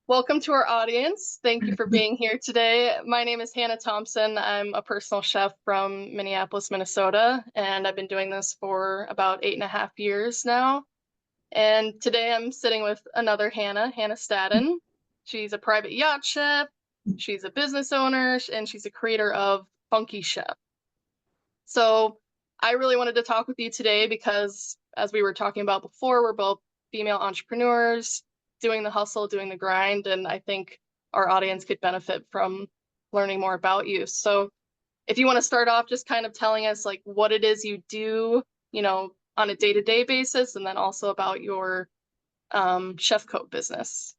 Welcome to our audience. Thank you for being here today. My name is Hannah Thompson. I'm a personal chef from Minneapolis, Minnesota, and I've been doing this for about 8.5 years now. And today I'm sitting with another Hannah, Hannah Staddon. She's a private yacht chef, she's a business owner, and she's a creator of Funky Chef. So I really wanted to talk with you today because, as we were talking about before, we're both female entrepreneurs doing the hustle, doing the grind, and I think our audience could benefit from learning more about you. So if you want to start off just kind of telling us like what it is you do, on a day-to-day basis, and then also about your chef coat business.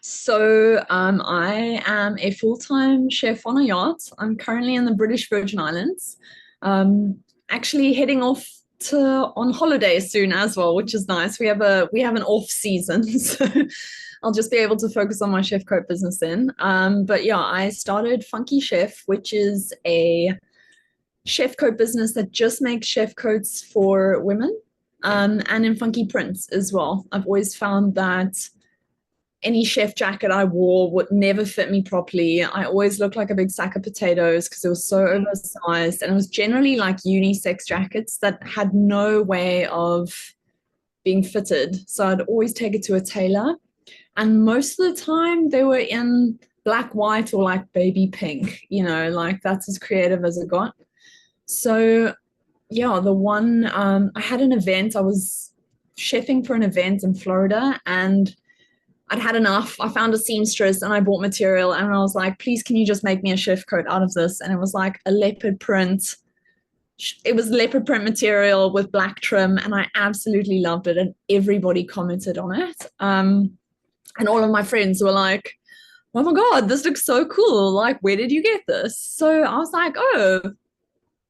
I am a full-time chef on a yacht. I'm currently in the British Virgin Islands, actually heading off to on holiday soon as well, which is nice. We have an off season, so I'll just be able to focus on my chef coat business then. But yeah, I started Funky Chef, which is a chef coat business that just makes chef coats for women, and in funky prints as well. I've always found that any chef jacket I wore would never fit me properly. I always looked like a big sack of potatoes because it was so oversized. And it was generally like unisex jackets that had no way of being fitted. So I'd always take it to a tailor. And most of the time they were in black, white, or like baby pink, like that's as creative as it got. So yeah, I had an event. I was chefing for an event in Florida, and I'd had enough. I found a seamstress and I bought material, and I was like, please, can you just make me a chef coat out of this? And it was like a leopard print. It was leopard print material with black trim, and I absolutely loved it. And everybody commented on it. And all of my friends were like, oh my God, this looks so cool. Like, where did you get this? So I was like, oh,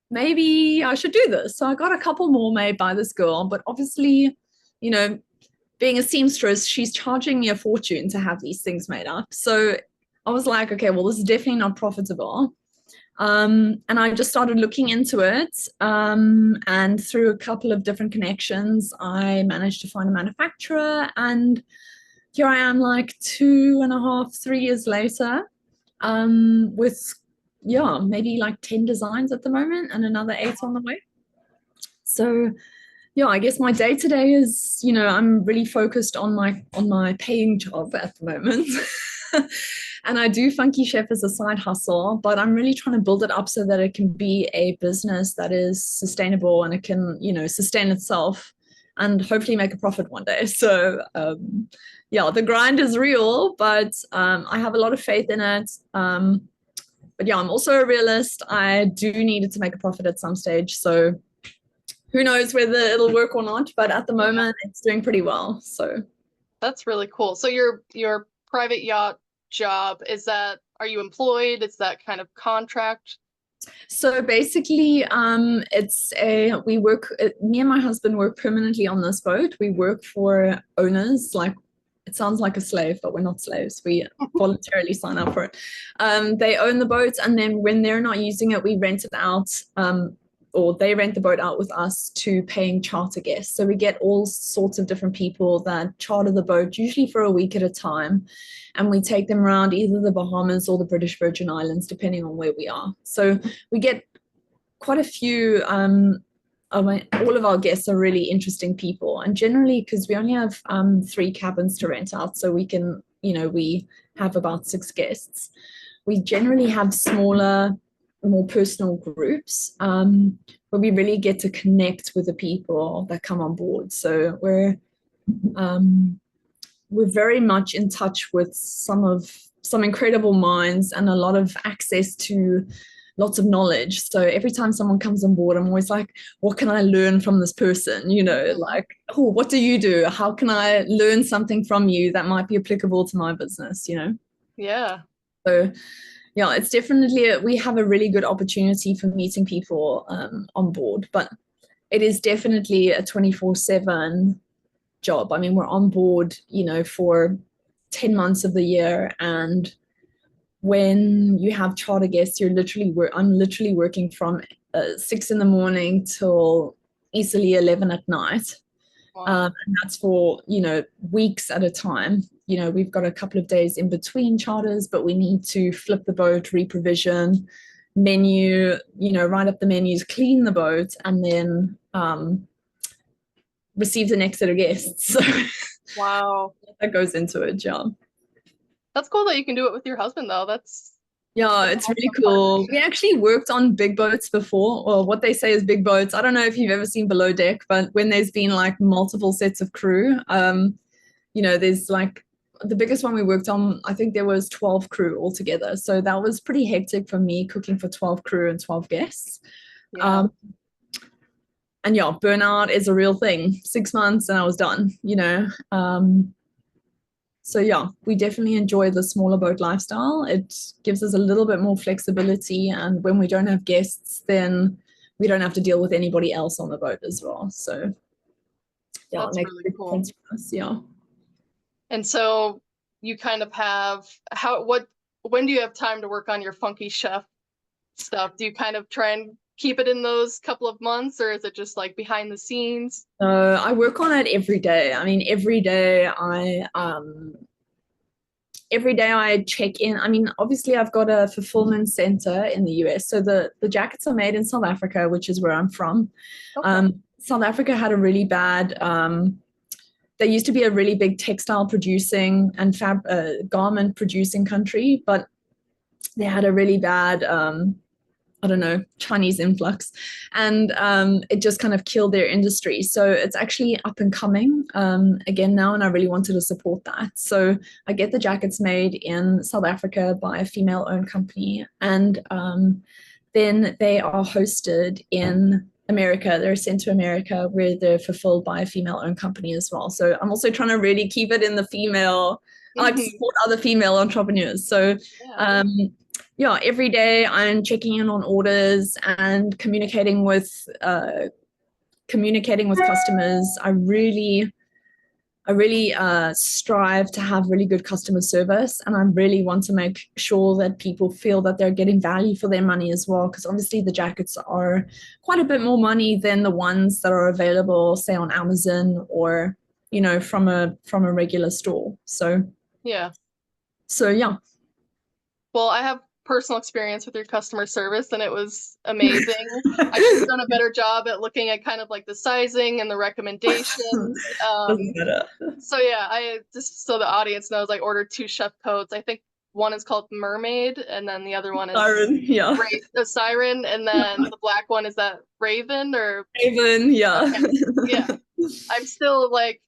maybe I should do this. So I got a couple more made by this girl, but obviously, being a seamstress, she's charging me a fortune to have these things made up. So I was like, okay, well, this is definitely not profitable. And I just started looking into it. And through a couple of different connections, I managed to find a manufacturer. And here I am, like 2.5, 3 years later, with, yeah, maybe like 10 designs at the moment and another 8 on the way. So yeah, I guess my day to day is, I'm really focused on my paying job at the moment. And I do Funky Chef as a side hustle, but I'm really trying to build it up so that it can be a business that is sustainable and it can, sustain itself and hopefully make a profit one day. So yeah, the grind is real, but I have a lot of faith in it. But yeah, I'm also a realist. I do need it to make a profit at some stage. So who knows whether it'll work or not, but at the moment it's doing pretty well. So that's really cool. So your private yacht job, are you employed? Is that kind of contract? So basically, me and my husband work permanently on this boat. We work for owners, like it sounds like a slave, but we're not slaves. We voluntarily sign up for it. They own the boat, and then when they're not using it, we rent it out, or they rent the boat out with us to paying charter guests. So we get all sorts of different people that charter the boat, usually for a week at a time, and we take them around either the Bahamas or the British Virgin Islands, depending on where we are. So we get quite a few. All of our guests are really interesting people, and generally, because we only have 3 cabins to rent out, so we can, we have about 6 guests. We generally have smaller, more personal groups, where we really get to connect with the people that come on board. So we're very much in touch with some incredible minds and a lot of access to lots of knowledge. So every time someone comes on board, I'm always like, what can I learn from this person? Like, oh, what do you do? How can I learn something from you that might be applicable to my business? Yeah. So yeah, it's definitely, we have a really good opportunity for meeting people on board, but it is definitely a 24/7 job. I mean, we're on board, for 10 months of the year, and when you have charter guests, I'm literally working from 6 in the morning till easily 11 at night. Wow. And that's for, weeks at a time. We've got a couple of days in between charters, but we need to flip the boat, reprovision, menu, write up the menus, clean the boat, and then receive the next set of guests. So Wow. that goes into it, yeah. That's cool that you can do it with your husband though. Yeah, That's an it's really awesome cool. We partnership. actually worked on big boats before, or what they say is big boats. I don't know if you've ever seen Below Deck, but when there's been like multiple sets of crew, there's like the biggest one we worked on, I think there was 12 crew altogether. So that was pretty hectic for me cooking for 12 crew and 12 guests. Yeah, Um, and yeah, burnout is a real thing. 6 months and I was done. So yeah, we definitely enjoy the smaller boat lifestyle. It gives us a little bit more flexibility, and when we don't have guests, then we don't have to deal with anybody else on the boat as well. So yeah, it that's makes really a big cool. difference for us. Yeah. And so you kind of have when do you have time to work on your funky chef stuff? Do you kind of try and keep it in those couple of months, or is it just like behind the scenes? I work on it every day. I mean, every day I check in. I mean, obviously I've got a fulfillment center in the US. So the jackets are made in South Africa, which is where I'm from. Okay. South Africa had a really bad there used to be a really big textile producing and garment producing country, but they had a really bad I don't know, Chinese influx. And it just kind of killed their industry. So it's actually up and coming again now, and I really wanted to support that. So I get the jackets made in South Africa by a female owned company. And then they are hosted in America. They're sent to America where they're fulfilled by a female owned company as well. So I'm also trying to really keep it in the female, I like to Mhm. support other female entrepreneurs. So Yeah. um, yeah, every day I'm checking in on orders and communicating with customers. I really strive to have really good customer service, and I really want to make sure that people feel that they're getting value for their money as well. Because obviously the jackets are quite a bit more money than the ones that are available, say on Amazon or from a regular store. Yeah. So yeah. Well, I have personal experience with your customer service, and it was amazing. I should have done a better job at looking at kind of like the sizing and the recommendations. Doesn't matter. So yeah, I just so the audience knows, I ordered two chef coats. I think one is called Mermaid, and then the other one is Siren, yeah. A Siren, and then the black one is that Raven or Raven, yeah. okay, yeah. I'm still like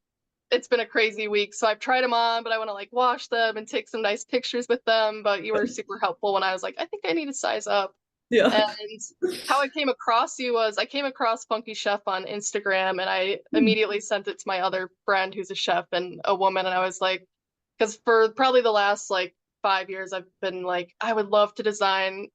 it's been a crazy week, so I've tried them on, but I want to like wash them and take some nice pictures with them. But you were super helpful when I was like, I think I need to size up. Yeah. And how I came across you was I came across Funky Chef on Instagram, and I immediately sent it to my other friend who's a chef and a woman. And I was like, because for probably the last like 5 years, I've been like, I would love to design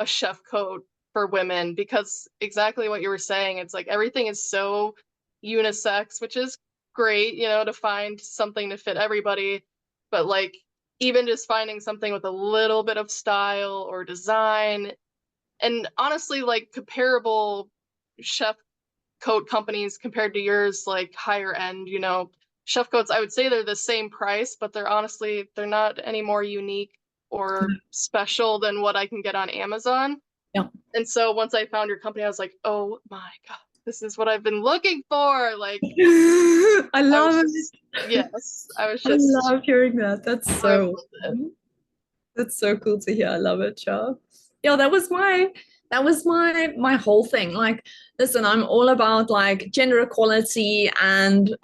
a chef coat for women because exactly what you were saying, it's like everything is so unisex, which is great, to find something to fit everybody. But like, even just finding something with a little bit of style or design and honestly like comparable chef coat companies compared to yours, like higher end, chef coats, I would say they're the same price, but they're not any more unique or special than what I can get on Amazon. Yeah. And so once I found your company, I was like, oh my God, this is what I've been looking for. Like I I was love it. just yes, I was I just love hearing that. That's thrilled so with it. awesome. That's so cool to hear. I love it, Char. Yeah, that was my whole thing. Like, listen, I'm all about like gender equality and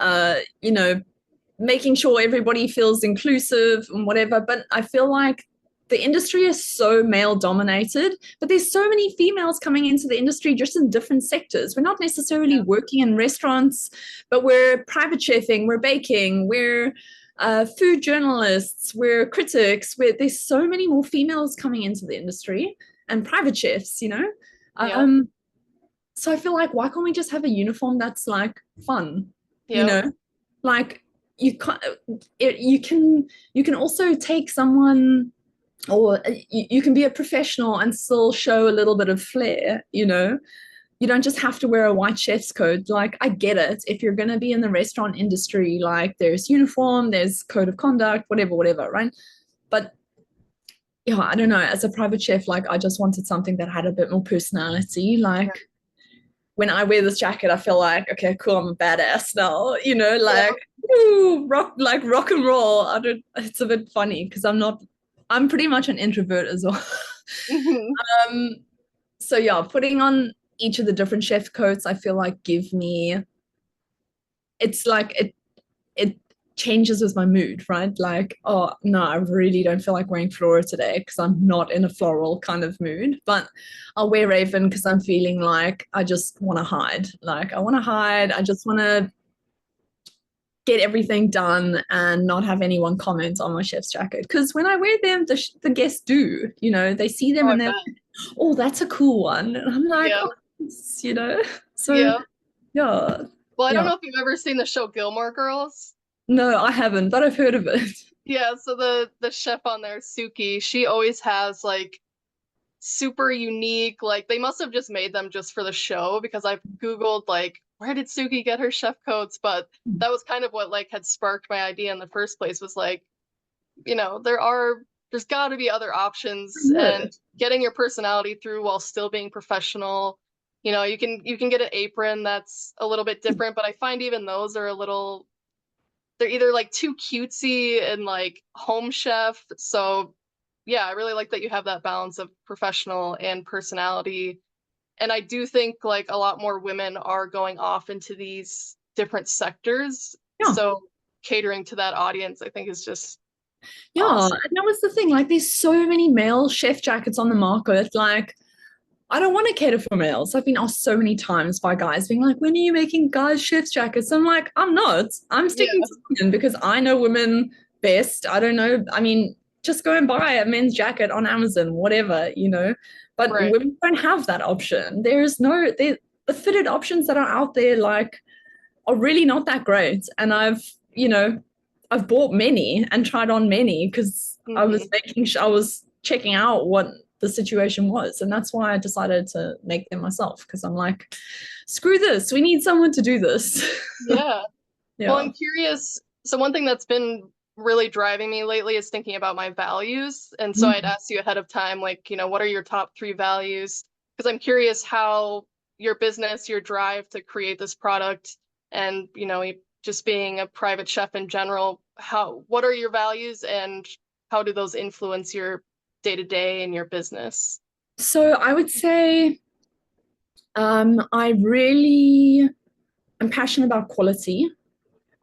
making sure everybody feels inclusive and whatever. But I feel like the industry is so male dominated, but there's so many females coming into the industry just in different sectors. We're not necessarily Yeah. working in restaurants, but we're private chefing, we're baking, we're food journalists, we're critics. There's so many more females coming into the industry and private chefs. Yeah. Um, so I feel like why can't we just have a uniform that's like fun, you Yeah. know? Like you can't, you can also take someone, or you can be a professional and still show a little bit of flair. you don't just have to wear a white chef's coat. Like, I get it. If you're going to be in the restaurant industry, like, there's uniform, there's code of conduct, whatever, right? But yeah, I don't know. As a private chef, like, I just wanted something that had a bit more personality. Yeah. Like, when I wear this jacket, I feel like, okay, cool, I'm a badass now, Yeah. like, ooh, rock and roll. I don't, it's a bit funny because I'm pretty much an introvert as well. Mhm. Um, so yeah, putting on each of the different chef coats, I feel like give me, it's like it changes with my mood, right? Like, oh no, I really don't feel like wearing floral today because I'm not in a floral kind of mood. But I'll wear raven because I'm feeling like I just want to hide. Like, I want to hide. I just want to get everything done and not have anyone comment on my chef's jacket. Because when I wear them, the guests do, they see them Oh, I and they're bet. like, oh, that's a cool one. And I'm like, Yeah. oh, so Yeah. yeah, Well, I don't yeah. know if you've ever seen the show Gilmore Girls. No, I haven't, but I've heard of it. Yeah, so the chef on there, Suki, she always has like super unique, like they must have just made them just for the show because I've Googled like where did Suki get her chef coats, but that was kind of what like had sparked my idea in the first place was like, there's got to be other options and getting your personality through while still being professional. You can get an apron that's a little bit different, but I find even those are a little they're either like too cutesy and like home chef. So yeah, I really like that you have that balance of professional and personality. And I do think like a lot more women are going off into these different sectors. Yeah. So catering to that audience, I think is just Yeah, awesome. and that was the thing. Like, there's so many male chef jackets on the market. Like, I don't want to cater for males. I've been asked so many times by guys being like, when are you making guys' chef's jackets? I'm like, I'm not. I'm sticking Yeah, to women because I know women best. I don't know. I mean, just go and buy a men's jacket on Amazon, whatever. But right. women don't have that option. The fitted options that are out there, like, are really not that great. And I've bought many and tried on many because I was Hmm. making sure I was checking out what the situation was. And that's why I decided to make them myself because I'm like, screw this. We need someone to do this. Yeah. Well, Yeah. I'm curious. So one thing that's been really driving me lately is thinking about my values. And so I'd Mm. ask you ahead of time, like, what are your top three values? Because I'm curious how your business, your drive to create this product, and, just being a private chef in general, what are your values and how do those influence your day to day and your business? So I would say I really am passionate about quality.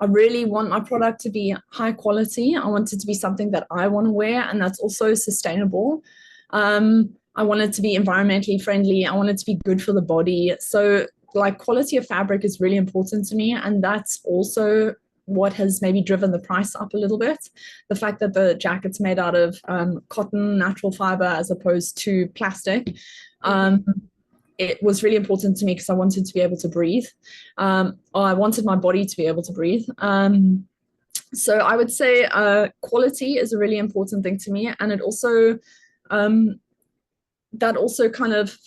I really want my product to be high quality. I want it to be something that I want to wear and that's also sustainable. I want it to be environmentally friendly. I want it to be good for the body. So, like, quality of fabric is really important to me. And that's also what has maybe driven the price up a little bit. The fact that the jacket's made out of cotton, natural fiber, as opposed to plastic. Hmm. Um, it was really important to me because I wanted to be able to breathe. Or I wanted my body to be able to breathe. So I would say quality is a really important thing to me, and it also um, that also kind of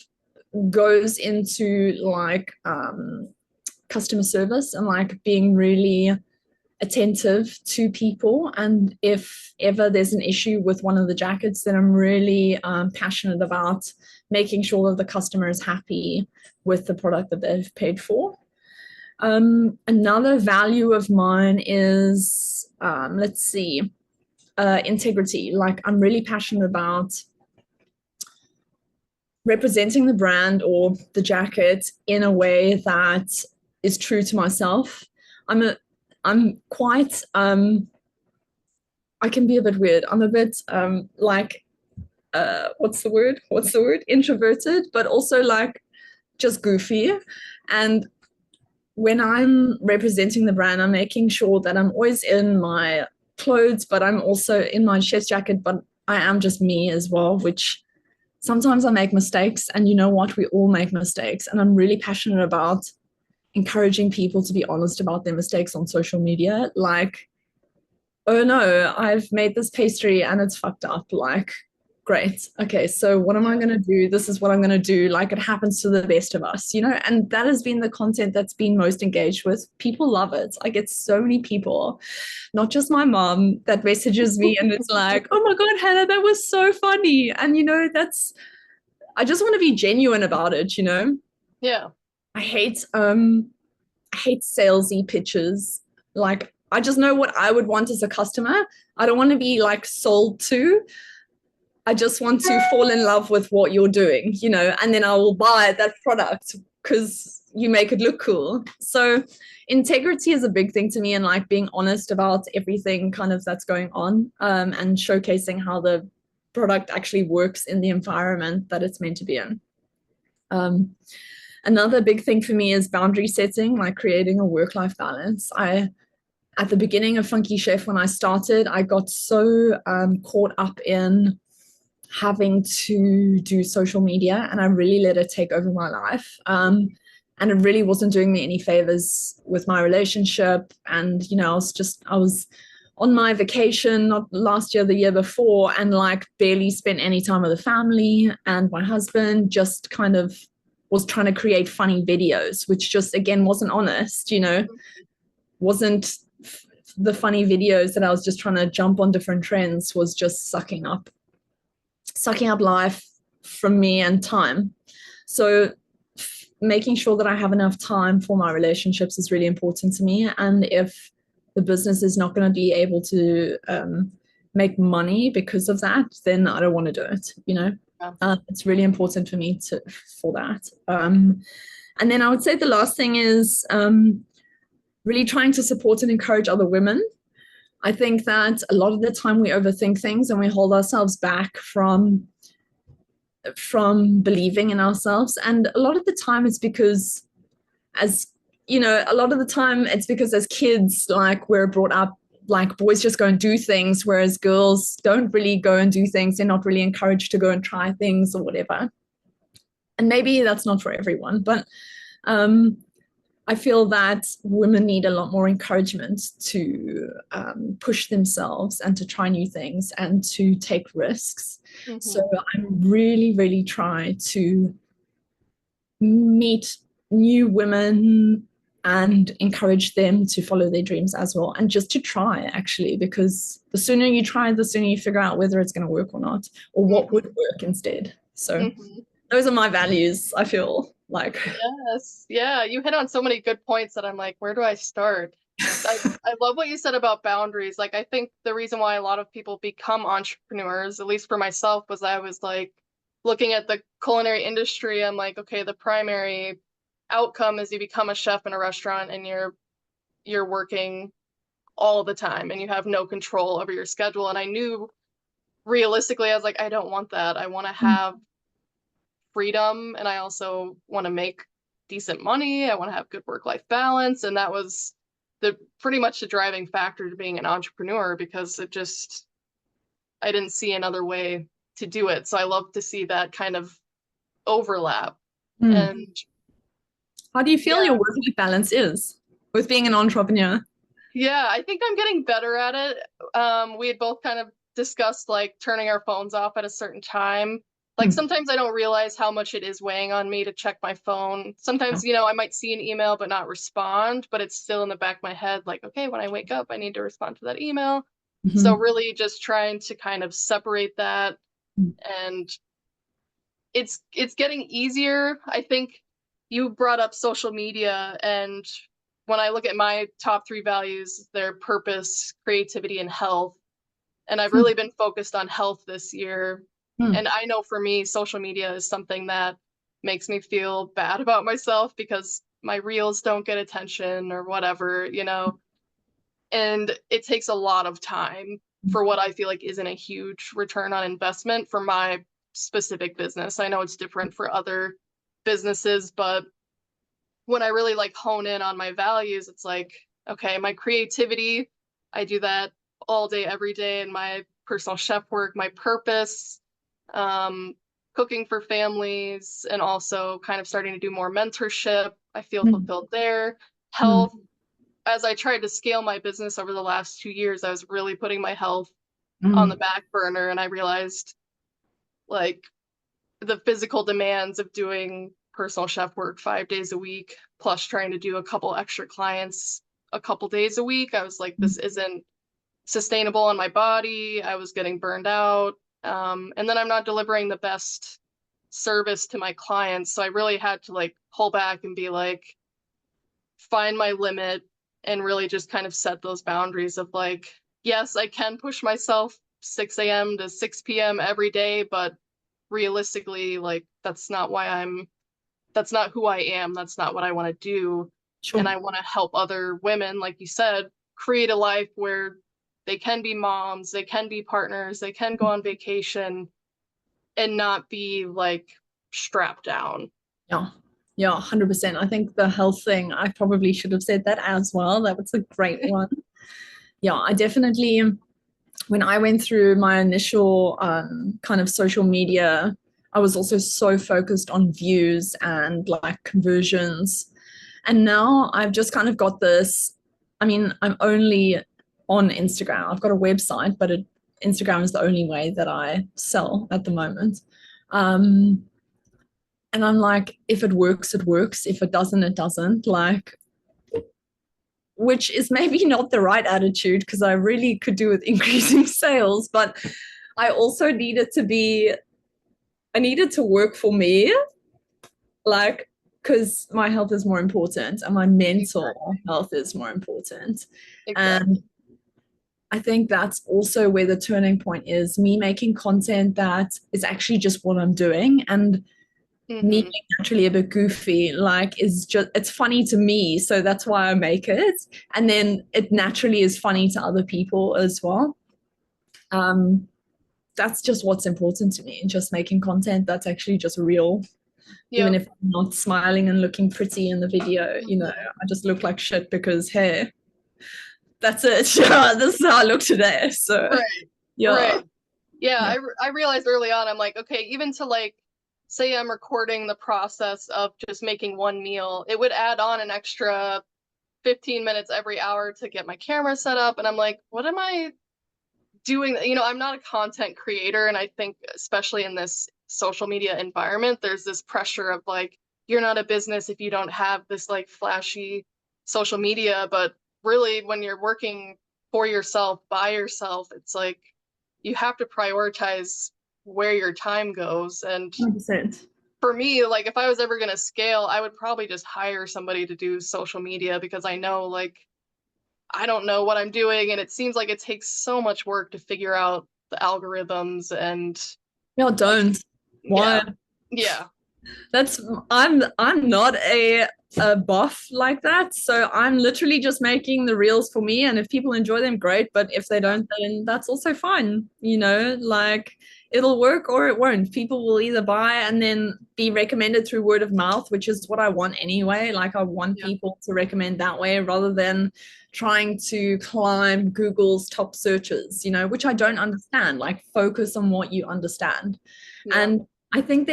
goes into like customer service and like being really attentive to people. And if ever there's an issue with one of the jackets, then I'm really passionate about making sure that the customer is happy with the product that they've paid for. Another value of mine is, let's see, integrity. Like, I'm really passionate about representing the brand or the jacket in a way that is true to myself. I'm quite I can be a bit weird. I'm a bit like what's the word? What's the word? Introverted, but also like just goofy. And when I'm representing the brand, I'm making sure that I'm always in my clothes, but I'm also in my chef's jacket, but I am just me as well, which sometimes I make mistakes. And you know what? We all make mistakes. And I'm really passionate about encouraging people to be honest about their mistakes on social media. Like, oh no, I've made this pastry and it's fucked up. Like, Great. Okay, so what am I Yeah. going to do? This is what I'm going to do. Like it happens to the best of us, you know? And that has been the content that's been most engaged with. People love it. I get so many people, not just my mom, that messages me and it's like, oh my God, Hannah, that was so funny. And, you know, I just want to be genuine about it, you know? Yeah. I hate salesy pitches. Like, I just know what I would want as a customer. I don't want to be like sold to. I just want to fall in love with what you're doing, you know, and then I will buy that product because you make it look cool. So integrity is a big thing to me, and like being honest about everything kind of that's going on, and showcasing how the product actually works in the environment that it's meant to be in. Um, Another big thing for me is boundary setting, like creating a work-life balance. At the beginning of Funky Chef, when I started, I got so caught up in having to do social media, and I really let it take over my life. And it really wasn't doing me any favors with my relationship. And, you know, I was on my vacation, not last year, the year before, and like barely spent any time with the family. And my husband just kind of was trying to create funny videos, which just, again, wasn't honest, you know, wasn't the funny videos that I was just trying to jump on different trends, was just sucking up life from me and time. So making sure that I have enough time for my relationships is really important to me. And if the business is not going to be able to make money because of that, then I don't want to do it, you know. Yeah. It's really important for me for that. And then I would say the last thing is really trying to support and encourage other women. I think that a lot of the time we overthink things and we hold ourselves back from believing in ourselves. And a lot of the time it's because, as you know, a lot of the time it's because as kids, like we're brought up like boys just go and do things, whereas girls don't really go and do things. They're not really encouraged to go and try things or whatever. And maybe that's not for everyone, but um, I feel that women need a lot more encouragement to push themselves and to try new things and to take risks. So Hmm. I'm really, really trying to meet new women and encourage them to follow their dreams as well, and just to try, actually, because the sooner you try, the sooner you figure out whether it's going to work or not, or what would Hmm. work instead. So Hmm. those are my values, I feel like. Yes. Yeah. You hit on so many good points that I'm like, where do I start? I, I love what you said about boundaries. Like, I think the reason why a lot of people become entrepreneurs, at least for myself, was I was like looking at the culinary industry. I'm like, okay, the primary outcome is you become a chef in a restaurant and you're working all the time and you have no control over your schedule. And I knew realistically, I was like, I don't want that. I want to have freedom and I also want to make decent money. I want to have good work-life balance. And that was the pretty much the driving factor to being an entrepreneur because it just I didn't see another way to do it. So I love to see that kind of overlap. Mm. And How do you feel your yeah, work-life balance is with being an entrepreneur? yeah, I think I'm getting better at it. We had both kind of discussed like turning our phones off at a certain time. Like Mm. sometimes I don't realize how much it is weighing on me to check my phone. Yeah. Sometimes, you know, I might see an email but not respond, but it's still in the back of my head, like, okay, when I wake up, I need to respond to that email. So Mhm. really just trying to kind of separate that and it's getting easier. I think you brought up social media, and when I look at my top three values, they're purpose, creativity, and health. And I've Mm. really been focused on health this year. Mm. And I know for me, social media is something that makes me feel bad about myself because my reels don't get attention or whatever, you know. And it takes a lot of time for what I feel like isn't a huge return on investment for my specific business. I know it's different for other businesses, but when I really like hone in on my values, it's like, okay, my creativity, I do that all day, every day, and my personal chef work, my purpose, um, cooking for families, and also kind of starting to do more mentorship. I feel Mm. fulfilled there. Mm. Health, as I tried to scale my business over the last 2 years, I was really putting my health on the Mm. back burner, and I realized like the physical demands of doing personal chef work 5 days a week, plus trying to do a couple extra clients a couple days a week. I was like, this isn't sustainable on my body. I was getting burned out. And then I'm not delivering the best service to my clients. So I really had to like pull back and be like, find my limit and really just kind of set those boundaries of like, yes, I can push myself 6 a.m. to 6 p.m. every day, but realistically, like that's not who I am. That's not what I want to do. And Sure. I want to help other women, like you said, create a life where they can be moms, they can be partners, they can go on vacation and not be like strapped down. Yeah. Yeah, 100%. I think the health thing, I probably should have said that as well. That was a great one. Yeah, I definitely, when I went through my initial kind of social media, I was also so focused on views and like conversions. And now I've just kind of got this. I mean, I'm only on Instagram. I've got a website, but Instagram is the only way that I sell at the moment. Um, and I'm like, if it works, it works. If it doesn't, it doesn't. Like, which is maybe not the right attitude because I really could do with increasing sales, but I also I needed to work for me, like, because my health is more important and my mental health is more important. And Exactly. I think that's also where the turning point is me making content that is actually just what I'm doing and me Mm-hmm. being naturally a bit goofy, like is just it's funny to me. So that's why I make it. And then it naturally is funny to other people as well. Um, that's just what's important to me, just making content that's actually just real. Even Yep. if I'm not smiling and looking pretty in the video, Mm-hmm. I just look like shit because hey, that's it. Yeah, this is how I look today. So Right. yeah. Right. Yeah, Yeah. I realized early on, I'm like, okay, even to like say I'm recording the process of just making one meal, it would add on an extra 15 minutes every hour to get my camera set up. And I'm like, what am I doing? I'm not a content creator. And I think, especially in this social media environment, there's this pressure of like, you're not a business if you don't have this like flashy social media. But really, when you're working for yourself, by yourself, it's like you have to prioritize where your time goes. And 100%. for me, like if I was ever going to scale, I would probably just hire somebody to do social media because I know like I don't know what I'm doing and it seems like it takes so much work to figure out the algorithms and No, like don't. Why? yeah. Yeah. That's I'm not a buff like that. So I'm literally just making the reels for me. And if people enjoy them, great. But if they don't, then that's also fine. Like it'll work or it won't. People will either buy and then be recommended through word of mouth, which is what I want anyway. Like I want Yeah. people to recommend that way rather than trying to climb Google's top searches, which I don't understand. Like focus on what you understand. Yeah. And I think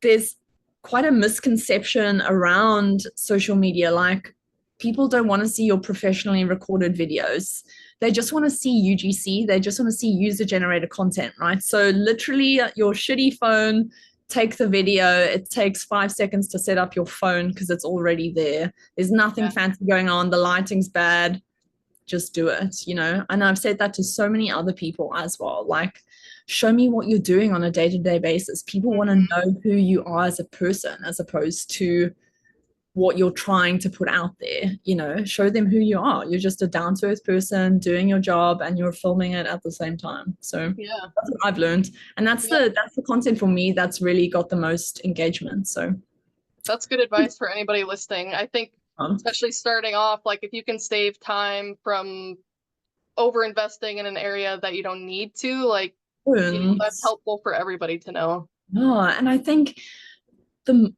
there's quite a misconception around social media. Like people don't want to see your professionally recorded videos. They just want to see UGC. They just want to see user generated content, right? So literally your shitty phone, take the video. It takes 5 seconds to set up your phone because it's already there. There's nothing Yeah. fancy going on. The lighting's bad. Just do it. And I've said that to so many other people as well. Like, show me what you're doing on a day-to-day basis. People want to Mm-hmm. know who you are as a person as opposed to what you're trying to put out there. Show them who you are. You're just a down-to-earth person doing your job and you're filming it at the same time. So Yeah. that's what I've learned. And that's Yep. the content for me that's really got the most engagement. So That's good advice for anybody listening. I think um, especially starting off, like if you can save time from over investing in an area that you don't need to, like, and that's helpful for everybody to know. and I think the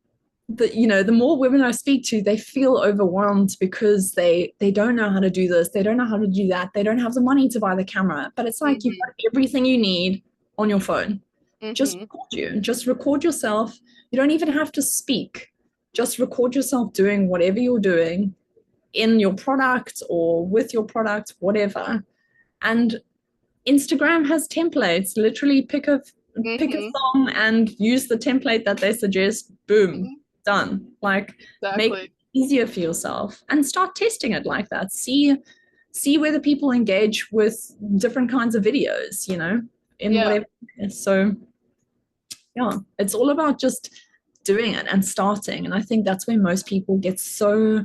the more women I speak to, they feel overwhelmed because they don't know how to do this, they don't know how to do that, they don't have the money to buy the camera. But it's like you've Mm-hmm. got everything you need on your phone. Mm-hmm. Just record yourself. You don't even have to speak. Just record yourself doing whatever you're doing in your product or with your product, whatever. And Instagram has templates. Literally pick a Mm-hmm. song and use the template that they suggest. Boom, Hmm. done. Like make it Exactly. easier for yourself and start testing it like that. See whether people engage with different kinds of videos, in Yeah. whatever. So yeah, it's all about just doing it and starting. And I think that's where most people get so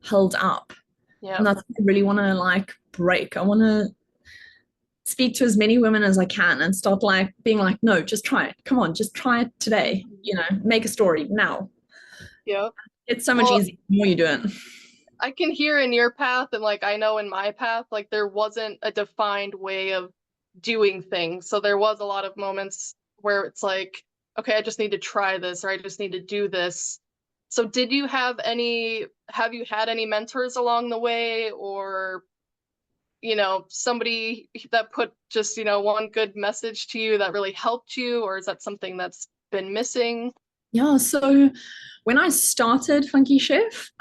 held up. Yeah. And that's what I really want to like break. I want to speak to as many women as I can and start like being like, no, just try it. Come on, just try it today. Mhm. Make a story now. Yeah. It's so much Well, easier the more you do it. I can hear in your path, and like I know in my path, like there wasn't a defined way of doing things. So there was a lot of moments where it's like, okay, I just need to try this, or I just need to do this. So have you had any mentors along the way, or somebody that put just, one good message to you that really helped you, or is that something that's been missing? Yeah. So when I started Funky Chef,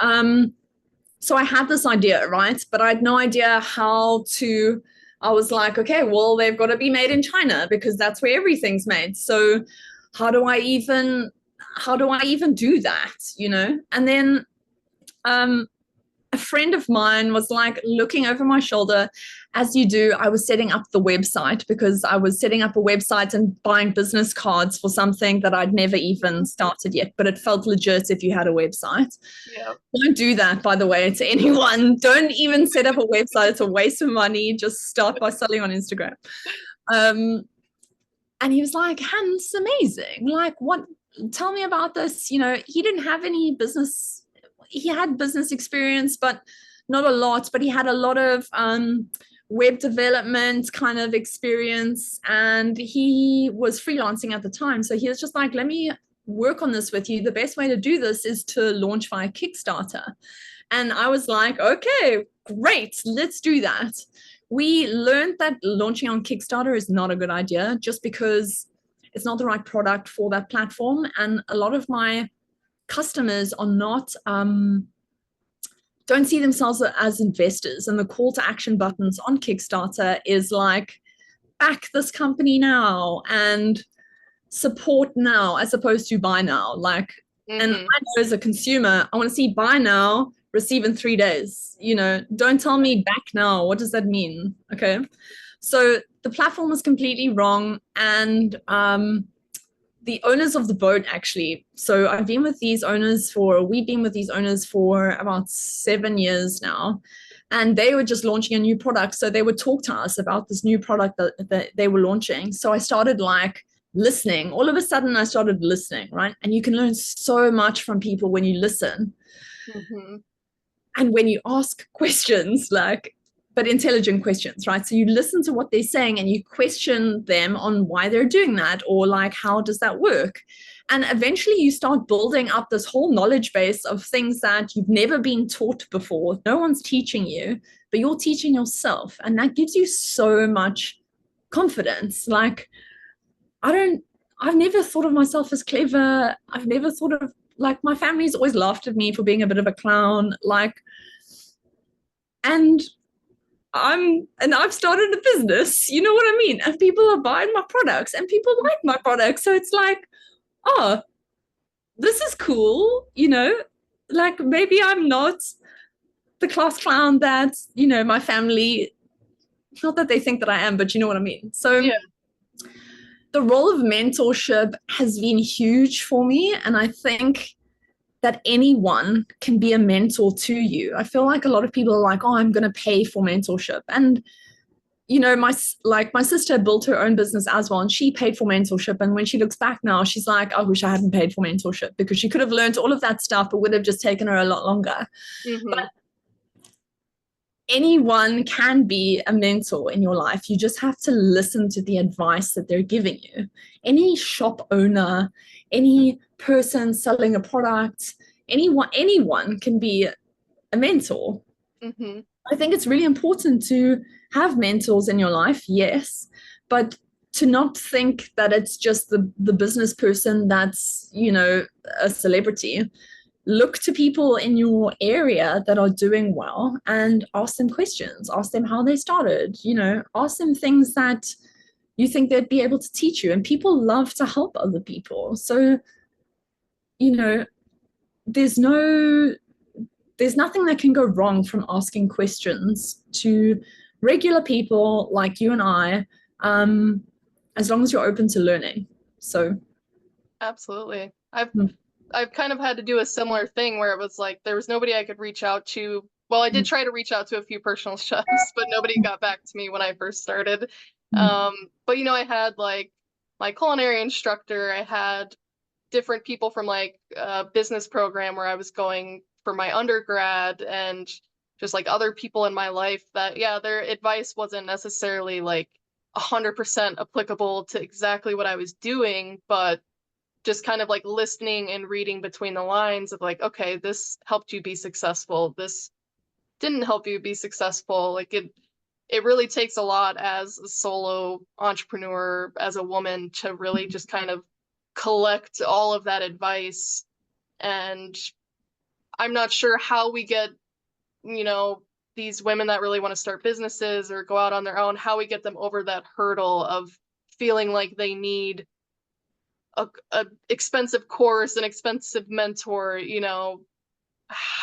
so I had this idea, right? But I had no idea how to. I was like, okay, well, they've got to be made in China because that's where everything's made. So how do I even do that? And then um a friend of mine was like looking over my shoulder. As you do, I was setting up the website because I was setting up a website and buying business cards for something that I'd never even started yet, but it felt legit if you had a website. Yeah. Don't do that, by the way, to anyone. Don't even set up a website. It's a waste of money. Just start by selling on Instagram. Um, and he was like, "Han, it's amazing. Like, what? Tell me about this." He didn't have any business. He had business experience, but not a lot. But he had a lot of web development kind of experience, and he was freelancing at the time. So he was just like, "Let me work on this with you. The best way to do this is to launch via Kickstarter." And I was like, okay, great, let's do that. We learned that launching on Kickstarter is not a good idea just because it's not the right product for that platform. And a lot of my customers are not, don't see themselves as investors. And the call to action buttons on Kickstarter is like, back this company now and support now as opposed to buy now. Like, and I Mm-hmm. know as a consumer, I want to see buy now, receive in 3 days. Don't tell me back now. What does that mean? Okay. So the platform was completely wrong. And the owners of the boat actually, so we've been with these owners for about 7 years now. And they were just launching a new product. So they would talk to us about this new product that they were launching. So I started like listening. All of a sudden, I started listening, right? And you can learn so much from people when you listen Mm-hmm. and when you ask questions, like, but intelligent questions, right? So you listen to what they're saying and you question them on why they're doing that or like, how does that work? And eventually you start building up this whole knowledge base of things that you've never been taught before. No one's teaching you, but you're teaching yourself. And that gives you so much confidence. Like, I've never thought of myself as clever. I've never thought of like my family's always laughed at me for being a bit of a clown. Like, and I've started a business, you know what I mean? And people are buying my products and people like my products. So it's like, oh, this is cool. Like maybe I'm not the class clown that, my family, not that they think that I am, but you know what I mean? So Yeah. the role of mentorship has been huge for me. And I think that anyone can be a mentor to you. I feel like a lot of people are like, oh, I'm going to pay for mentorship. And my sister built her own business as well, and she paid for mentorship. And when she looks back now, she's like, I wish I hadn't paid for mentorship because she could have learned all of that stuff, but would have just taken her a lot longer. Mm-hmm. But anyone can be a mentor in your life. You just have to listen to the advice that they're giving you. Any shop owner, any person selling a product, anyone can be a mentor. Mm-hmm. I think it's really important to have mentors in your life, yes, but to not think that it's just the business person that's, a celebrity. look to people in your area that are doing well and ask them questions, ask them how they started, ask them things that you think they'd be able to teach you. And people love to help other people. So, you know, there's no there's nothing that can go wrong from asking questions to regular people like you and I, as long as you're open to learning. So Absolutely. I've kind of had to do a similar thing where it was like there was nobody I could reach out to. Well, I did try to reach out to a few personal chefs, but nobody got back to me when I first started. But I had like my culinary instructor, I had different people from like a business program where I was going for my undergrad, and just like other people in my life that, yeah, their advice wasn't necessarily like 100% applicable to exactly what I was doing, but just kind of like listening and reading between the lines of like, okay, this helped you be successful. This didn't help you be successful. Like it really takes a lot as a solo entrepreneur, as a woman, to really just kind of collect all of that advice. And I'm not sure how we get, these women that really want to start businesses or go out on their own, how we get them over that hurdle of feeling like they need a expensive course, an expensive mentor,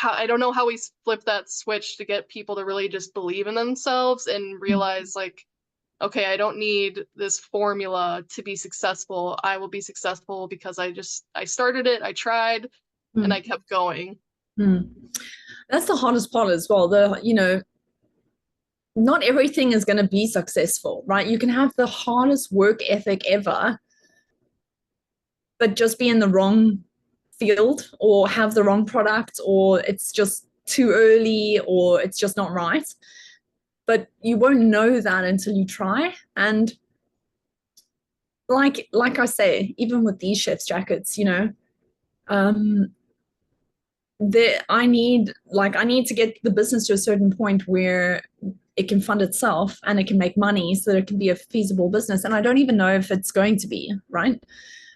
I don't know how we flip that switch to get people to really just believe in themselves and realize like, okay, I don't need this formula to be successful. I will be successful because I started it, I tried, and I kept going. That's the hardest part as well. Not everything is going to be successful, right? You can have the hardest work ethic ever, but just be in the wrong field or have the wrong product, or it's just too early, or it's just not right. But you won't know that until you try. And like I say, even with these chef's jackets, I need to get the business to a certain point where it can fund itself and it can make money so that it can be a feasible business. And I don't even know if it's going to be, right?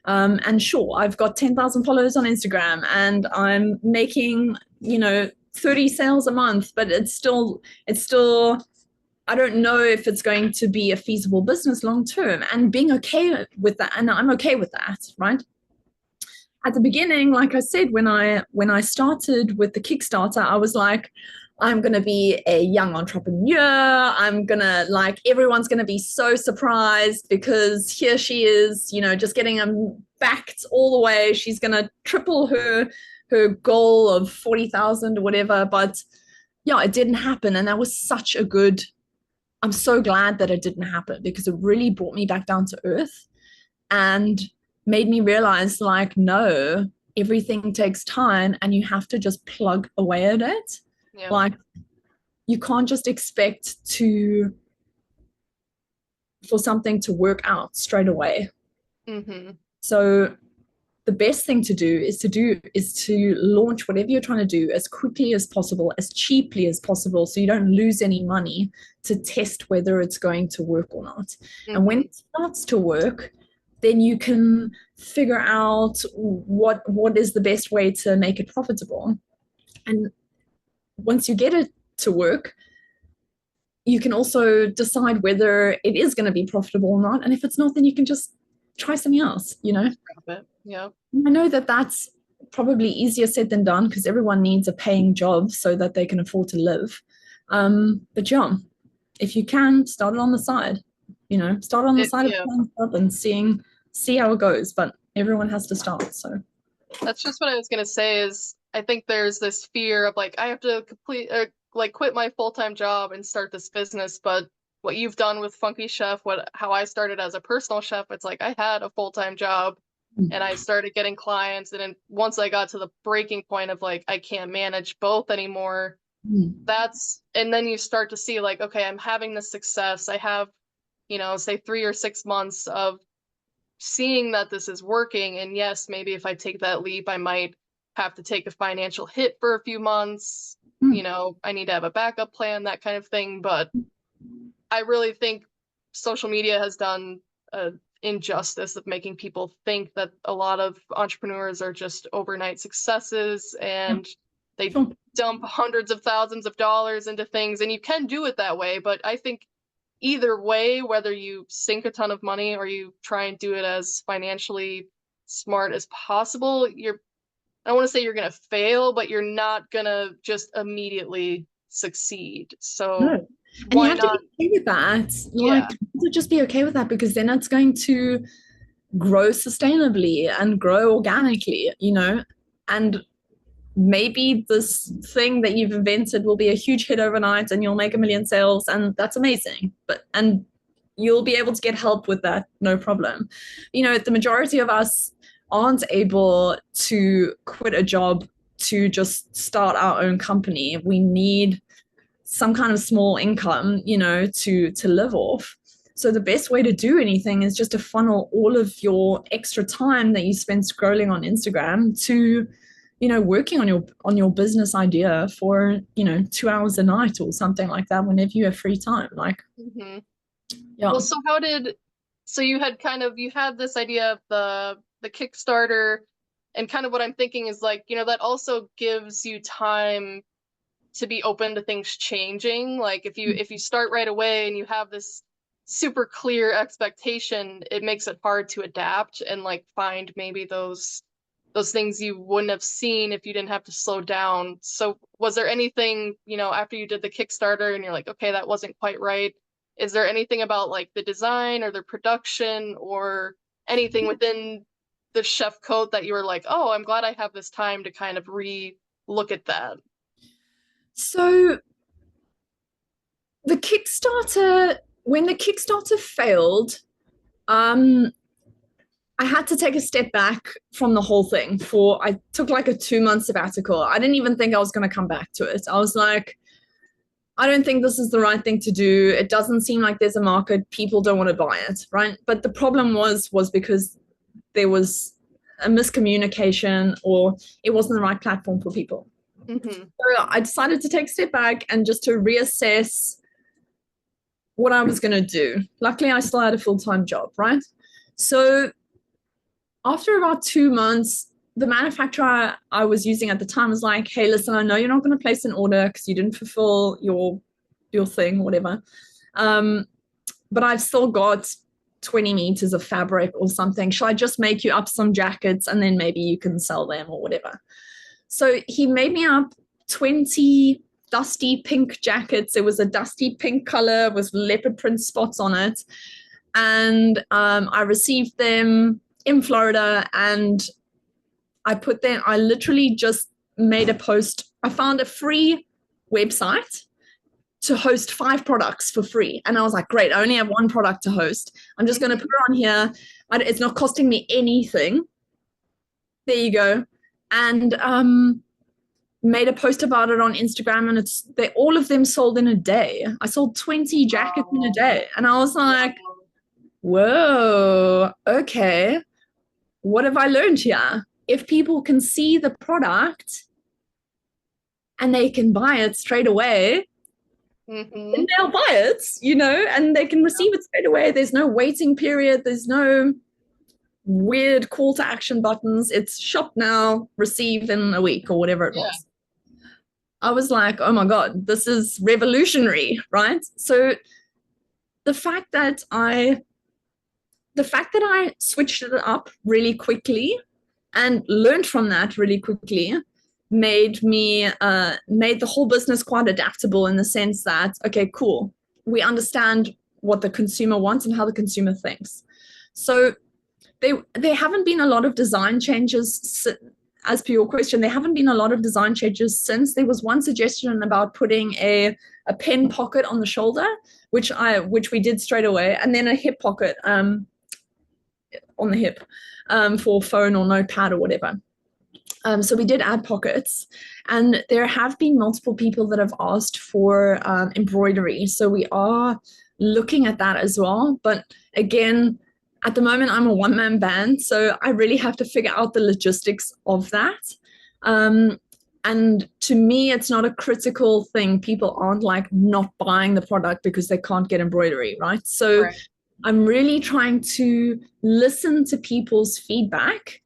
And sure, I've got 10,000 followers on Instagram and I'm making, 30 sales a month, but it's still, I don't know if it's going to be a feasible business long term, and being okay with that. And I'm okay with that, right? At the beginning, like I said, when I started with the Kickstarter, I was like, I'm going to be a young entrepreneur. I'm going to everyone's going to be so surprised because here she is, just getting them backed all the way. She's going to triple her goal of 40,000 or whatever. But yeah, it didn't happen. And that was I'm so glad that it didn't happen, because it really brought me back down to earth and made me realize no, everything takes time and you have to just plug away at it. Yeah. You can't just expect for something to work out straight away. So the best thing to do is to launch whatever you're trying to do as quickly as possible, as cheaply as possible, so you don't lose any money, to test whether it's going to work or not. And when it starts to work, then you can figure out what is the best way to make it profitable. And once you get it to work, you can also decide whether it is going to be profitable or not. And if it's not, then you can just try something else, Yeah. I know that that's probably easier said than done, because everyone needs a paying job so that they can afford to live. But yeah, if you can, start it on the side, start on the side of the job and see how it goes. But everyone has to start. So that's just what I was going to say is I think there's this fear of like, I have to quit my full-time job and start this business. But what you've done with Funky Chef, how I started as a personal chef, it's like I had a full-time job and I started getting clients. And then once I got to the breaking point of like, I can't manage both anymore, and then you start to see like, okay, I'm having this success. I have, say 3 or 6 months of seeing that this is working. And yes, maybe if I take that leap, I might have to take a financial hit for a few months. I need to have a backup plan, that kind of thing. But I really think social media has done an injustice of making people think that a lot of entrepreneurs are just overnight successes and they Sure. dump hundreds of thousands of dollars into things, and you can do it that way, but I think either way, whether you sink a ton of money or you try and do it as financially smart as possible, I don't want to say you're going to fail, but you're not going to just immediately succeed. So No. And you why have to not? be okay with that. Yeah. Like, to just be okay with that, because then it's going to grow sustainably and grow organically, and maybe this thing that you've invented will be a huge hit overnight and you'll make 1 million sales, and that's amazing. And you'll be able to get help with that, no problem. The majority of us aren't able to quit a job to just start our own company. We need some kind of small income, to live off. So the best way to do anything is just to funnel all of your extra time that you spend scrolling on Instagram to, working on your business idea for, 2 hours a night or something like that whenever you have free time. Like, Mm-hmm. yeah. Well, so you had this idea of the Kickstarter, and kind of what I'm thinking is like, that also gives you time to be open to things changing. Like if you start right away and you have this super clear expectation, it makes it hard to adapt and like find maybe those things you wouldn't have seen if you didn't have to slow down. So was there anything, after you did the Kickstarter and you're like, okay, that wasn't quite right? Is there anything about like the design or the production or anything within the chef code that you were like, oh, I'm glad I have this time to kind of look at that? So when the Kickstarter failed, I had to take a step back from the whole thing. I took like a 2-month sabbatical. I didn't even think I was going to come back to it. I was like, I don't think this is the right thing to do. It doesn't seem like there's a market. People don't want to buy it, right? But the problem was because there was a miscommunication, or it wasn't the right platform for people. Mm-hmm. So I decided to take a step back and just to reassess what I was going to do. Luckily, I still had a full-time job, right? So after about 2 months, the manufacturer I was using at the time was like, hey, listen, I know you're not going to place an order because you didn't fulfill your thing, whatever. But I've still got 20 meters of fabric or something. Shall I just make you up some jackets and then maybe you can sell them or whatever? So he made me up 20 dusty pink jackets. It was a dusty pink color with leopard print spots on it. And I received them in Florida, and I literally just made a post. I found a free website to host 5 products for free. And I was like, great, I only have 1 product to host. I'm just going to put it on here. It's not costing me anything. There you go. And made a post about it on Instagram, and all of them sold in a day. I sold 20 jackets in a day. And I was like, whoa, okay. What have I learned here? If people can see the product and they can buy it straight away, then they'll buy it, and they can receive it straight away. There's no waiting period. There's no weird call to action buttons. It's shop now, receive in a week or whatever it was. I was like, oh my God, this is revolutionary, right? So the fact that I switched it up really quickly and learned from that really quickly made the whole business quite adaptable, in the sense that, okay, cool, we understand what the consumer wants and how the consumer thinks. So there haven't been a lot of design changes. As per your question, there haven't been a lot of design changes since. There was one suggestion about putting a pen pocket on the shoulder, which we did straight away, and then a hip pocket on the hip for phone or notepad or whatever. So we did add pockets, and there have been multiple people that have asked for embroidery. So we are looking at that as well. But again, at the moment, I'm a one-man band, so I really have to figure out the logistics of that. And to me, it's not a critical thing. People aren't like not buying the product because they can't get embroidery, right? So I'm really trying to listen to people's feedback,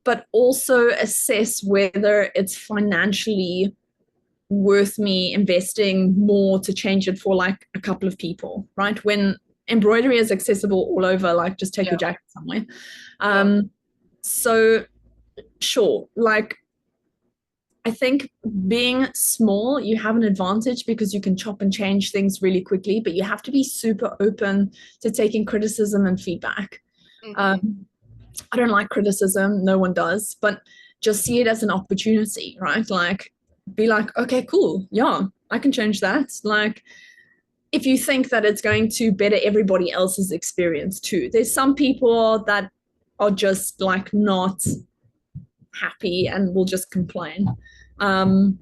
but also assess whether it's financially worth me investing more to change it for like a couple of people, right? When embroidery is accessible all over, like just take Yeah. your jacket somewhere. Yeah. So sure, like I think being small, you have an advantage because you can chop and change things really quickly, but you have to be super open to taking criticism and feedback. Hmm. Um, I don't like criticism, no one does, but just see it as an opportunity, right? Like, be like, okay, cool, yeah, I can change that. Like, if you think that it's going to better everybody else's experience too, there's some people that are just like not happy and will just complain. Um,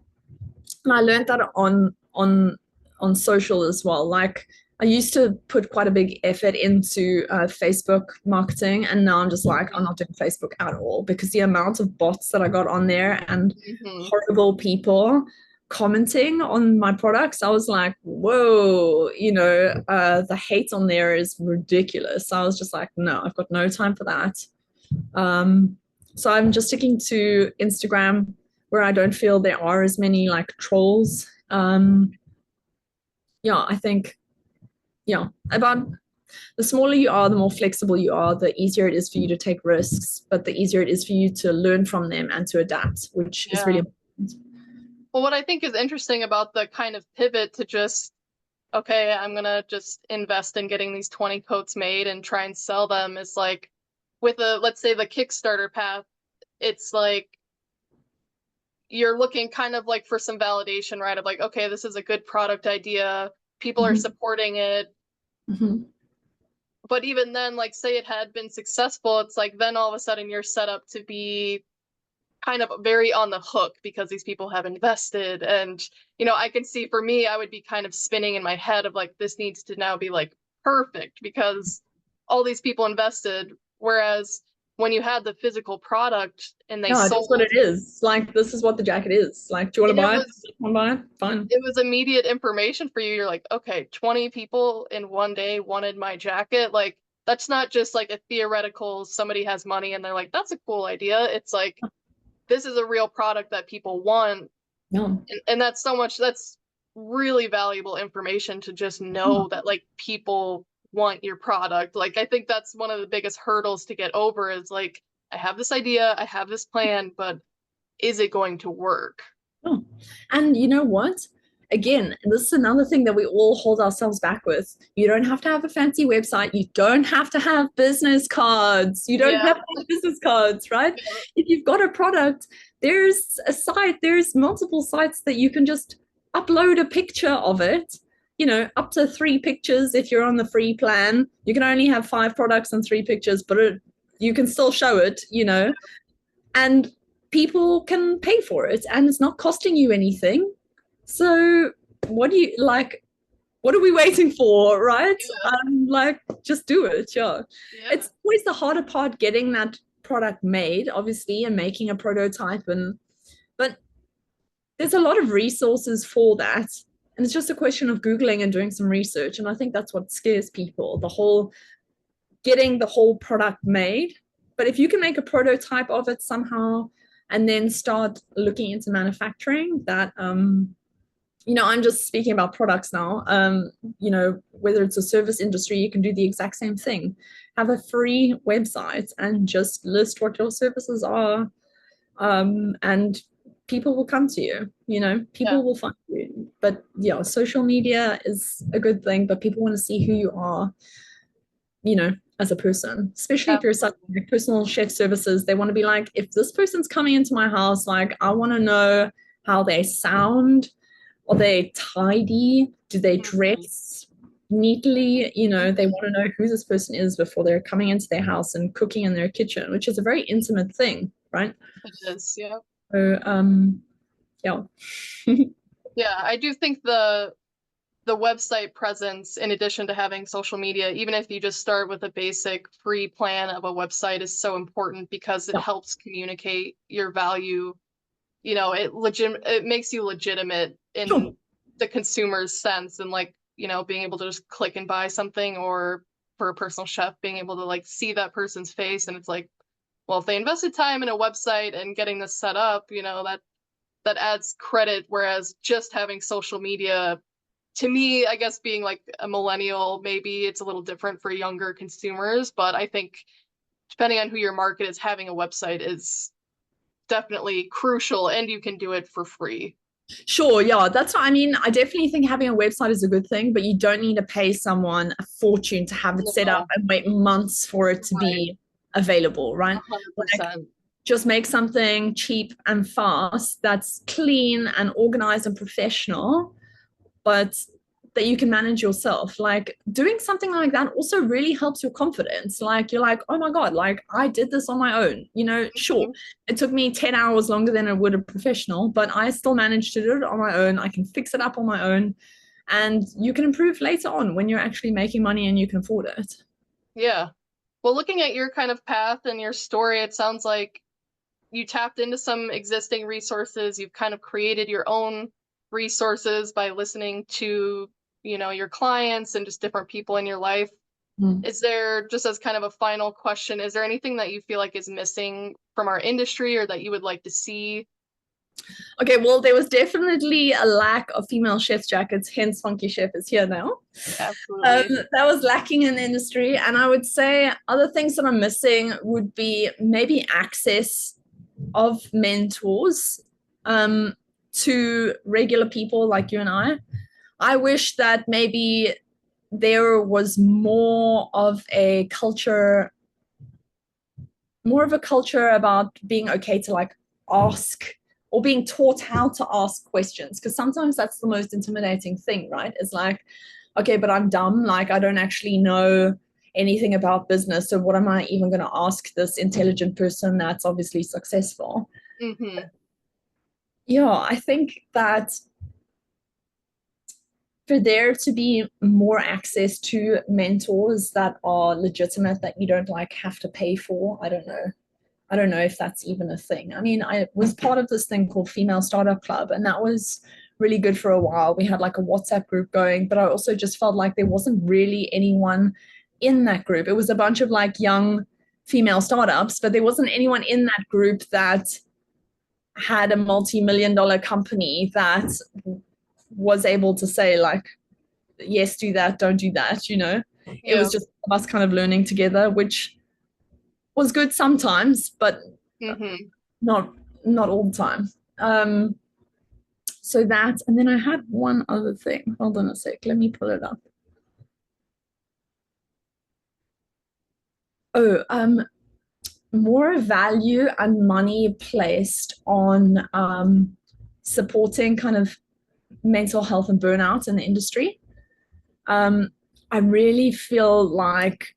and I learned that on social as well. Like I used to put quite a big effort into Facebook marketing, and now I'm just like I'm not doing Facebook at all because the amount of bots that I got on there and Hmm. horrible people commenting on my products, I was like, whoa, the hate on there is ridiculous. So I was just like, no, I've got no time for that. Um, so I'm just sticking to Instagram where I don't feel there are as many like trolls. Yeah, I think, yeah, about the smaller you are, the more flexible you are, the easier it is for you to take risks, but the easier it is for you to learn from them and to adapt, which is really Yeah. important. Well, what I think is interesting about the kind of pivot to just, okay, I'm gonna just invest in getting these 20 coats made and try and sell them is like with let's say the Kickstarter path, it's like you're looking kind of like for some validation, right? Of like, okay, this is a good product idea. People are Mm-hmm. supporting it. Mm-hmm. But even then, like, say it had been successful, it's like then all of a sudden you're set up to be kind of very on the hook because these people have invested. And, I can see for me, I would be kind of spinning in my head of like, this needs to now be like perfect because all these people invested. Whereas when you had the physical product and they Yeah, it is what sold, it is. Like, this is what the jacket is. Like, do you want to and it buy it? was Want to buy it? Fine. it was immediate information for you. You're like, okay, 20 people in one day wanted my jacket. Like, that's not just like a theoretical, somebody has money and they're like, that's a cool idea. It's like, this is a real product that people want. Yeah. And that's really valuable information to just Yeah. know that like people want your product. Like, I think that's one of the biggest hurdles to get over is like, I have this idea, I have this plan, but is it going to work? Oh. And you know what? Again, this is another thing that we all hold ourselves back with. You don't have to have a fancy website. You don't have to have business cards. You don't Yeah. have to have business cards, right? If you've got a product, there's a site, there's multiple sites that you can just upload a picture of it. Up to 3 pictures if you're on the free plan. You can only have 5 products and 3 pictures, but you can still show it. And people can pay for it and it's not costing you anything. So what do you like? What are we waiting for, right? Yeah. Like, just do it. Yeah, Yeah. it's always the harder part getting that product made, obviously, and making a prototype. But there's a lot of resources for that, and it's just a question of googling and doing some research. And I think that's what scares people: the whole getting the whole product made. But if you can make a prototype of it somehow and then start looking into manufacturing, that I'm just speaking about products now. Whether it's a service industry, you can do the exact same thing. Have a free website and just list what your services are, and people will come to you. Yeah. People will find you. But yeah, social media is a good thing, but people want to see who you are, as a person, especially if you're such Absolutely. like personal chef services. They want to be like, if this person's coming into my house, like I want to know how they sound. Are they tidy? Do they Mhm. dress neatly? They Mhm. want to know who this person is before they're coming into their house and cooking in their kitchen, which is a very intimate thing, right? It is, yeah. So yeah. Yeah, I do think the website presence, in addition to having social media, even if you just start with a basic free plan of a website, is so important because it Yeah. helps communicate your value. It makes you legitimate Sure. in the consumer's sense and like, being able to just click and buy something or for a personal chef, being able to like see that person's face, and it's like, well, if they invested time in a website and getting this set up, that adds credit. Whereas just having social media, to me, I guess being like a millennial, maybe it's a little different for younger consumers, but I think depending on who your market is, having a website is definitely crucial, and you can do it for free. Sure, yeah, that's what I mean. I definitely think having a website is a good thing, but you don't need to pay someone a fortune to have it set up No, and wait months for it to right, be available, right? Like 100%. just make something cheap and fast that's clean and organized and professional, but that you can manage yourself. Like doing something like that also really helps your confidence. Like you're like, oh my God, like I did this on my own. Sure, Mhm. it took me 10 hours longer than it would a professional, but I still managed to do it on my own. I can fix it up on my own. And you can improve later on when you're actually making money and you can afford it. Yeah. Well, looking at your kind of path and your story, it sounds like you tapped into some existing resources. You've kind of created your own resources by listening to, your clients and just different people in your life. Mm. Is there, just as kind of a final question, is there anything that you feel like is missing from our industry or that you would like to see? Okay, well, there was definitely a lack of female chef's jackets, hence Funky Chef is here now. Absolutely. That was lacking in the industry. And I would say other things that are missing would be maybe access of mentors to regular people like you and I. I wish that maybe there was more of a culture about being okay to like ask or being taught how to ask questions, because sometimes that's the most intimidating thing, right? It's like, okay, but I'm dumb, like I don't actually know anything about business, so what am I even going to ask this intelligent person that's obviously successful? Mm-hmm. Yeah, I think that for there to be more access to mentors that are legitimate, that you don't like have to pay for, I don't know if that's even a thing. I mean, I was part of this thing called Female Startup Club, and that was really good for a while. We had like a WhatsApp group going, but I also just felt like there wasn't really anyone in that group. It was a bunch of like young female startups, but there wasn't anyone in that group that had a multi-million-dollar company that was able to say like, yes, do that, don't do that. It Yeah. was just us kind of learning together, which was good sometimes, but Mm-hmm. not not all the time. So that, and then I had one other thing. Hold on a sec. Let me pull it up. Oh, more value and money placed on supporting kind of mental health and burnout in the industry. Um, I really feel like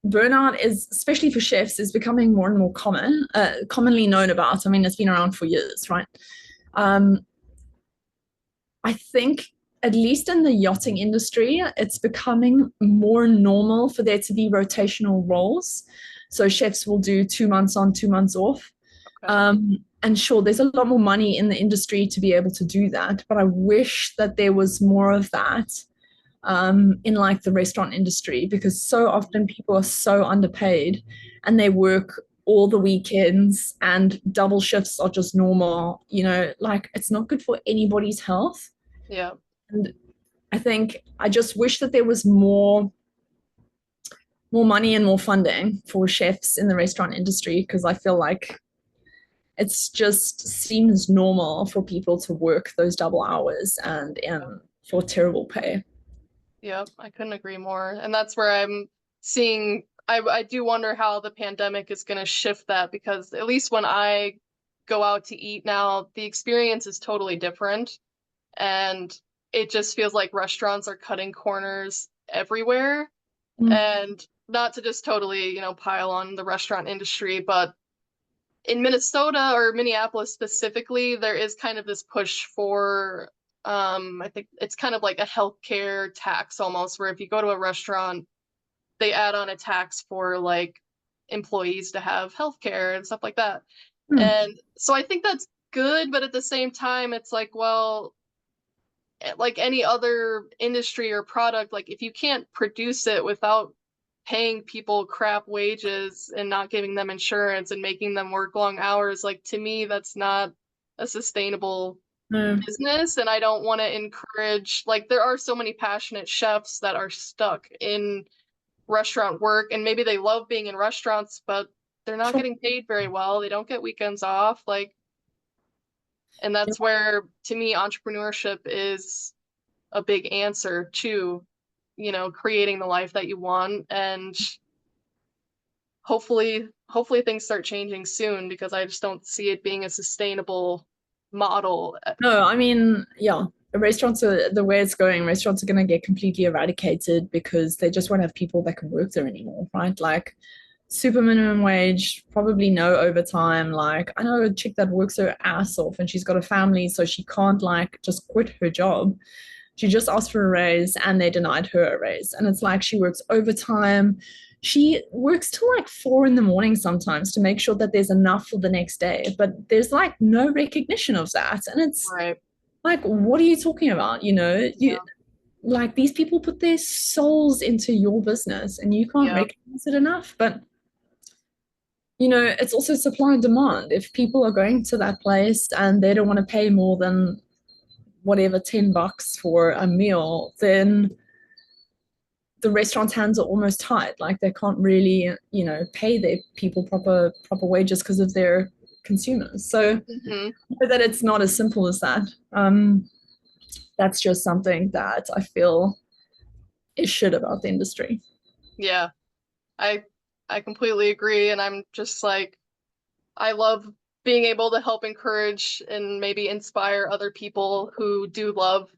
burnout is, especially for chefs, is becoming more and more commonly known about. I mean, it's been around for years, right? Um, I think at least in the yachting industry, it's becoming more normal for there to be rotational roles. So chefs will do 2 months on, 2 months off. Okay. And sure, there's a lot more money in the industry to be able to do that, but I wish that there was more of that in like the restaurant industry, because so often people are so underpaid and they work all the weekends and double shifts are just normal. Like it's not good for anybody's health. Yeah. And I think I just wish that there was more money and more funding for chefs in the restaurant industry, because I feel like it's just seems normal for people to work those double hours and for terrible pay. Yep, I couldn't agree more. And that's where I'm seeing, I do wonder how the pandemic is going to shift that, because at least when I go out to eat now, the experience is totally different. And it just feels like restaurants are cutting corners everywhere. Mm. And not to just totally, pile on the restaurant industry, but in Minnesota or Minneapolis specifically, there is kind of this push for I think it's kind of like a healthcare tax almost, where if you go to a restaurant, they add on a tax for like employees to have healthcare and stuff like that. Mm. And so I think that's good, but at the same time, it's like, well, like any other industry or product, like if you can't produce it without paying people crap wages and not giving them insurance and making them work long hours, like to me, that's not a sustainable No. business. And I don't want to encourage, like, there are so many passionate chefs that are stuck in restaurant work and maybe they love being in restaurants, but they're not Sure. getting paid very well. They don't get weekends off. Like, and Yeah. that's where, to me, entrepreneurship is a big answer to, creating the life that you want. And hopefully things start changing soon because I just don't see it being a sustainable model. No, I mean, yeah, restaurants are the way it's going. Restaurants are going to get completely eradicated because they just won't have people that can work there anymore, right? Like super minimum wage, probably no overtime. Like I know a chick that works her ass off and she's got a family, so she can't like just quit her job. She just asked for a raise and they denied her a raise. And it's like she works overtime. She works till like 4 in the morning sometimes to make sure that there's enough for the next day. But there's like no recognition of that. And it's Right. like, what are you talking about? You Yeah. like these people put their souls into your business and you can't Yeah. recognize it enough. But it's also supply and demand. If people are going to that place and they don't want to pay more than whatever $10 for a meal, then the restaurant's hands are almost tied. Like they can't really, pay their people proper wages because of their consumers. So Hmm. that it's not as simple as that. That's just something that I feel is shit about the industry. Yeah. I I completely agree. And I'm just like, I love being able to help encourage and maybe inspire other people who do love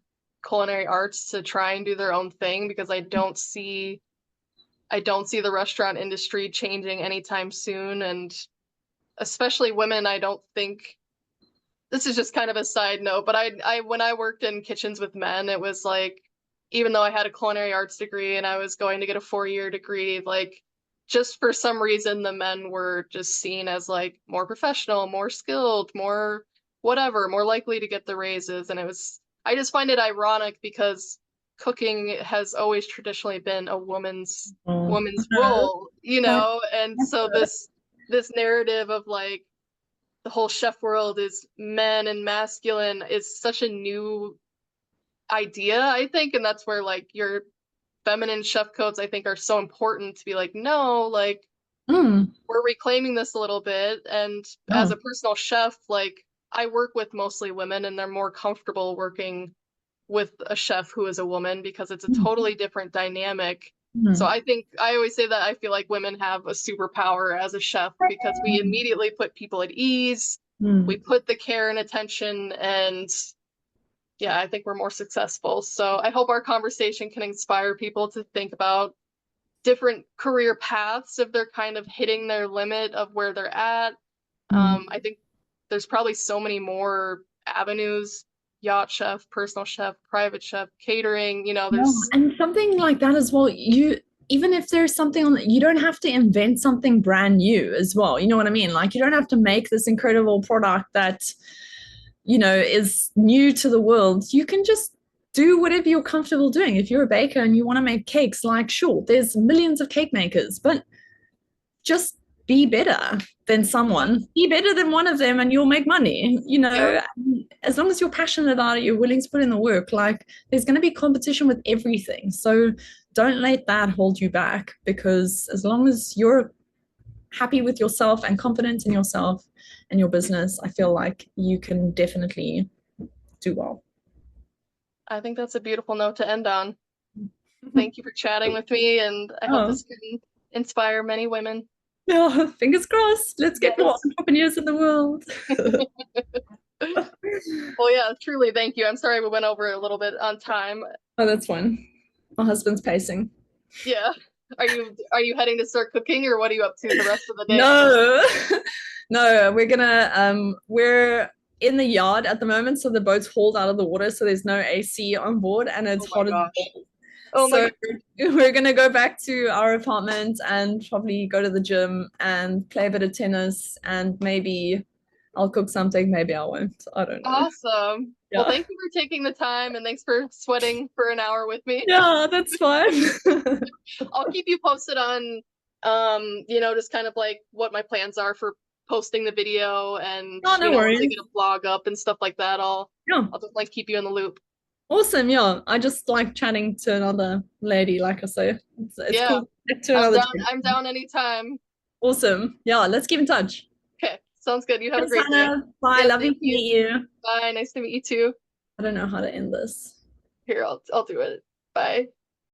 culinary arts to try and do their own thing because I don't see the restaurant industry changing anytime soon. And especially women, I don't think, this is just kind of a side note, but I when I worked in kitchens with men, it was like, even though I had a culinary arts degree and I was going to get a 4-year degree, like just for some reason the men were just seen as like more professional, more skilled, more whatever, more likely to get the raises. And I just find it ironic because cooking has always traditionally been a Oh, woman's role, and so no. this narrative of like the whole chef world is men and masculine is such a new idea, I think. And that's where like your feminine chef codes, I think, are so important to be like, no, like Mm, we're reclaiming this a little bit. And as yeah. a personal chef, like I work with mostly women and they're more comfortable working with a chef who is a woman because it's a Mm, totally different dynamic. So mm, I think I always say that I feel like women have a superpower as a chef because we immediately put people at ease. We mm. put the care and attention, and yeah, I think we're more successful. So I hope our conversation can inspire people to think about different career paths if they're kind of hitting their limit of where they're at. Mm. I think there's probably so many more avenues: yacht chef, personal chef, private chef, catering. Yeah, There's and something like that as well. Even if there's something on, you don't have to invent something brand new as well. You know what I mean? Like you don't have to make this incredible product that, is new to the world. You can just do whatever you're comfortable doing. If you're a baker and you want to make cakes, like sure, there's millions of cake makers, but just be better than someone, be better than one of them, and you'll make money. yeah, As long as you're passionate about it, you're willing to put in the work. Like there's going to be competition with everything. So don't let that hold you back because as long as you're happy with yourself and confident in yourself and your business, I feel like you can definitely do well. I think that's a beautiful note to end on. Thank you for chatting with me, and I hope Oh, this can inspire many women. yeah, fingers crossed. Let's get more Yes. entrepreneurs in the world. Well, yeah, truly, thank you. I'm sorry we went over a little bit on time. Oh, that's fine. My husband's pacing. Yeah. Are you heading to start cooking, or what are you up to the rest of the day? No, no, we're in the yard at the moment, so the boat's hauled out of the water, so there's no AC on board and it's Oh my hot as gosh. balls. Oh my So God. we're gonna go back to our apartment and probably go to the gym and play a bit of tennis and maybe I'll cook something, maybe I won't. I don't know. Awesome. Well, Yeah. thank you for taking the time and thanks for sweating for an hour with me. Yeah, that's fine. I'll keep you posted on, just kind of like what my plans are for posting the video and, Oh, no once I worries. get a vlog up and stuff like that, Yeah. I'll just like keep you in the loop. Awesome. Yeah. I just like chatting to another lady, like I say. It's Yeah, cool. Get to another chat. I'm down anytime. Awesome. Yeah, let's keep in touch. Okay, sounds good. You have a Thanks, great day. Hannah. Bye. Yeah, Lovely thank to you. meet you. Bye. Nice to meet you too. I don't know how to end this. Here, I'll do it. Bye.